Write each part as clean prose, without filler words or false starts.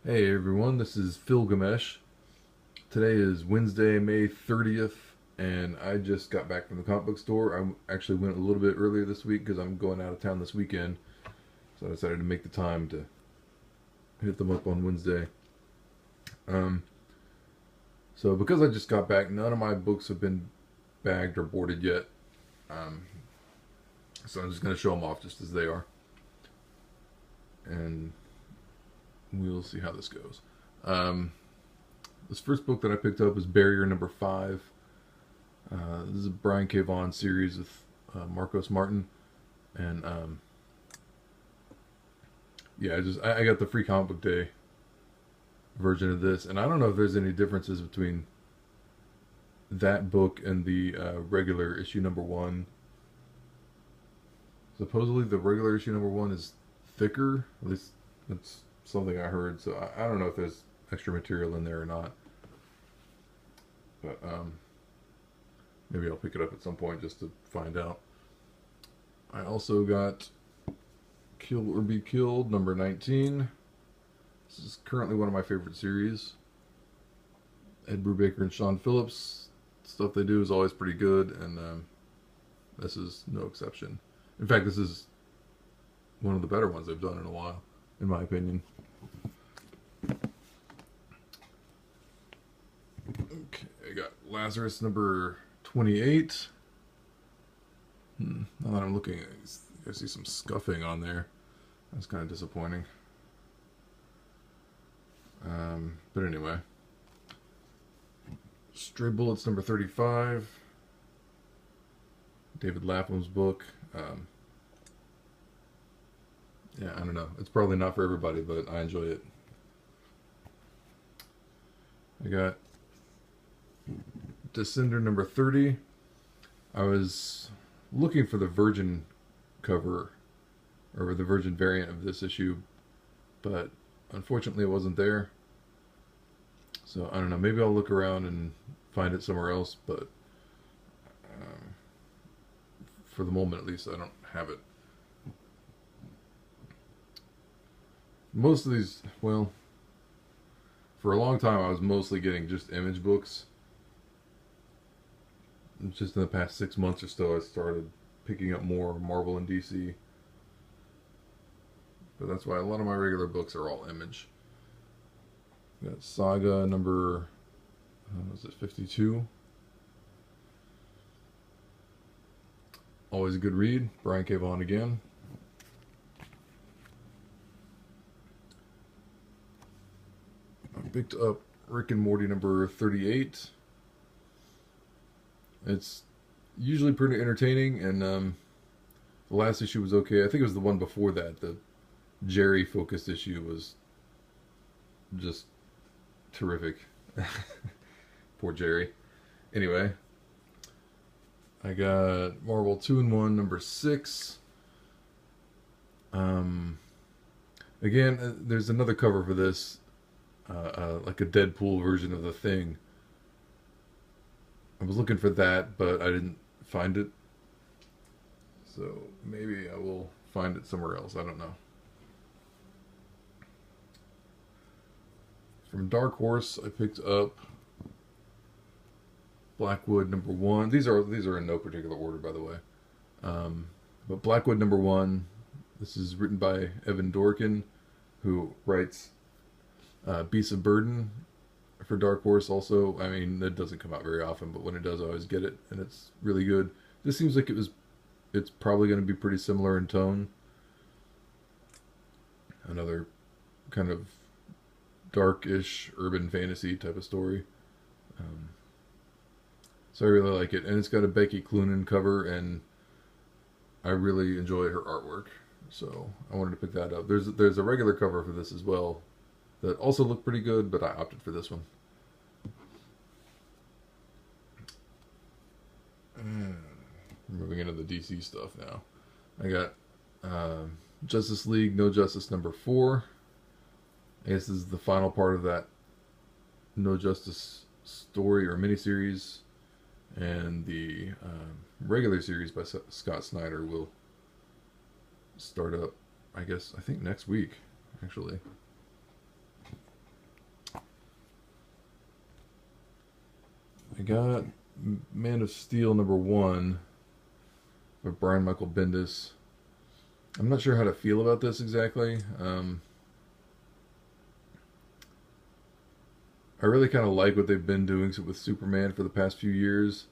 Hey everyone, this is Phil Gamesh. Today is Wednesday, May 30th, and I just got back from the comic book store. I actually went a little bit earlier this week because I'm going out of town this weekend, so I decided to make the time to hit them up on Wednesday. Um, so because I just got back, none of my books have been bagged or boarded yet. Um, so I'm just going to show them off just as they are, and we'll see how this goes. Um, this first book that I picked up is Barrier Number 5. This is a Brian K. Vaughan series with Marcos Martin, and yeah, I got the free comic book day version of this, and I don't know if there's any differences between that book and the regular issue number 1. Supposedly, the regular issue number 1 is thicker. At least that's something I heard. So I don't know if there's extra material in there or not, but maybe I'll pick it up at some point just to find out. I also got Kill or Be Killed, number 19. This is currently one of my favorite series. Ed Brubaker and Sean Phillips. Stuff they do is always pretty good, and this is no exception. In fact, this is one of the better ones they've done in a while, in my opinion. Okay, I got Lazarus number 28. Now that I'm looking, I see some scuffing on there. That's kind of disappointing. But anyway. Stray Bullets number 35. David Lapham's book. Yeah, I don't know. It's probably not for everybody, but I enjoy it. I got Descender number 30. I was looking for the Virgin cover, or the Virgin variant of this issue, but unfortunately it wasn't there. So I don't know, maybe I'll look around and find it somewhere else, but for the moment at least I don't have it. Most of these, well, for a long time I was mostly getting just Image books. Just in the past 6 months or so I started picking up more Marvel and DC. But that's why a lot of my regular books are all Image. We got Saga number, was it 52? Always a good read. Brian K. Vaughan again. I picked up Rick and Morty number 38. It's usually pretty entertaining, and the last issue was okay. I think it was the one before that. The Jerry focused issue was just terrific. Poor Jerry. Anyway, I got Marvel 2-in-1 number 6. Again, there's another cover for this, like a Deadpool version of The Thing. I was looking for that, but I didn't find it. So maybe I will find it somewhere else. I don't know. From Dark Horse, I picked up Blackwood number 1. These are in no particular order, by the way. But Blackwood number 1. This is written by Evan Dorkin, who writes Beasts of Burden for Dark Horse. Also, I mean, it doesn't come out very often, but when it does, I always get it, and it's really good. This seems like it's probably going to be pretty similar in tone. Another kind of dark-ish urban fantasy type of story. So I really like it, and it's got a Becky Cloonan cover, and I really enjoy her artwork. So I wanted to pick that up. There's a regular cover for this as well that also looked pretty good, but I opted for this one. Moving into the DC stuff now. I got Justice League No Justice number 4. I guess this is the final part of that No Justice story or miniseries, and the regular series by Scott Snyder will start up, I think next week, actually. I got Man of Steel #1 by Brian Michael Bendis. I'm not sure how to feel about this exactly. I really kind of like what they've been doing with Superman for the past few years.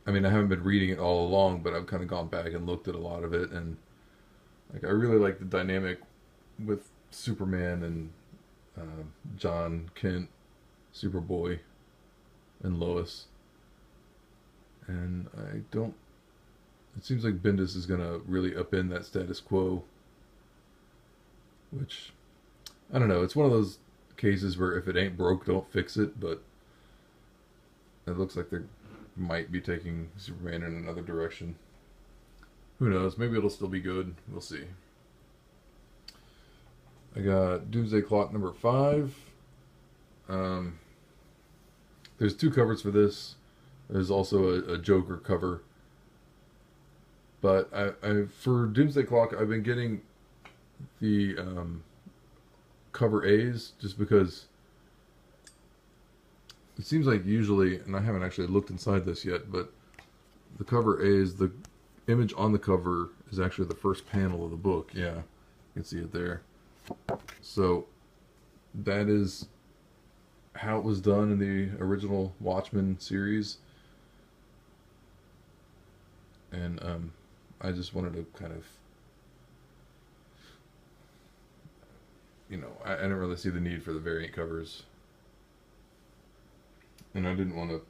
I mean, I haven't been reading it all along, but I've kind of gone back and looked at a lot of it, and like I really like the dynamic with Superman and John Kent, Superboy, and Lois. And I don't. It seems like Bendis is gonna really upend that status quo, which I don't know. It's one of those cases where if it ain't broke, don't fix it. But it looks like they might be taking Superman in another direction. Who knows? Maybe it'll still be good. We'll see. I got Doomsday Clock #5. There's 2 covers for this. There's also a Joker cover. But I for Doomsday Clock, I've been getting the cover A's just because it seems like usually, and I haven't actually looked inside this yet, but the cover A's, the image on the cover is actually the first panel of the book. Yeah, you can see it there. So that is how it was done in the original Watchmen series. And I just wanted to kind of, you know, I didn't really see the need for the variant covers. And I didn't want to,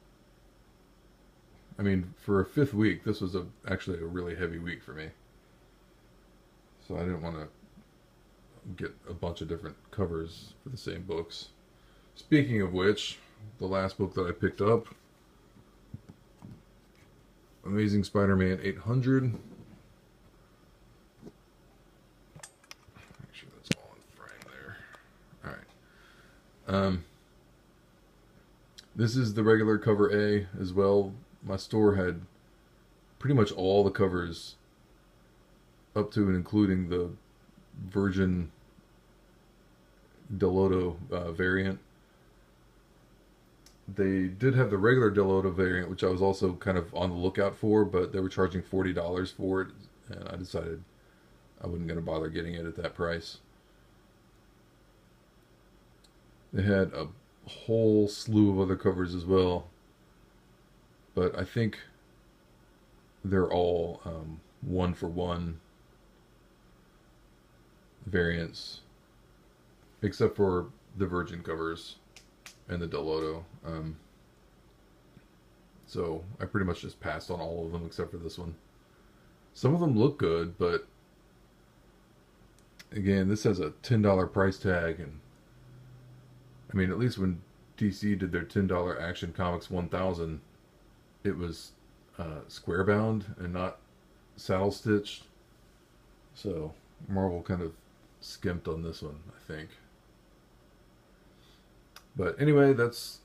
I mean, for a 5th week, this was actually a really heavy week for me. So I didn't want to get a bunch of different covers for the same books. Speaking of which, the last book that I picked up, Amazing Spider-Man 800. Make sure that's all in frame there. Alright. This is the regular cover A as well. My store had pretty much all the covers up to and including the Virgin Delodo variant. They did have the regular Delodo variant, which I was also kind of on the lookout for, but they were charging $40 for it, and I decided I wasn't going to bother getting it at that price. They had a whole slew of other covers as well, but I think they're all 1-for-1 variants, except for the Virgin covers and the Delodo. So I pretty much just passed on all of them except for this one. Some of them look good, but again, this has a $10 price tag, and I mean, at least when DC did their $10 Action Comics 1000, it was square bound and not saddle stitched. So Marvel kind of skimped on this one, I think. But anyway, that's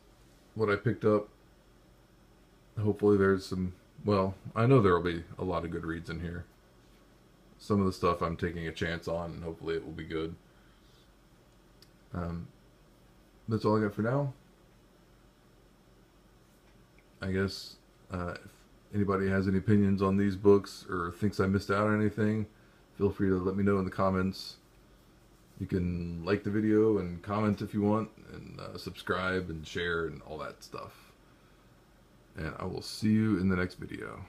what I picked up. Hopefully there's some, well, I know there will be a lot of good reads in here. Some of the stuff I'm taking a chance on, and hopefully it will be good. That's all I got for now. I guess if anybody has any opinions on these books or thinks I missed out on anything, feel free to let me know in the comments. You can like the video and comment if you want, and subscribe and share and all that stuff. And I will see you in the next video.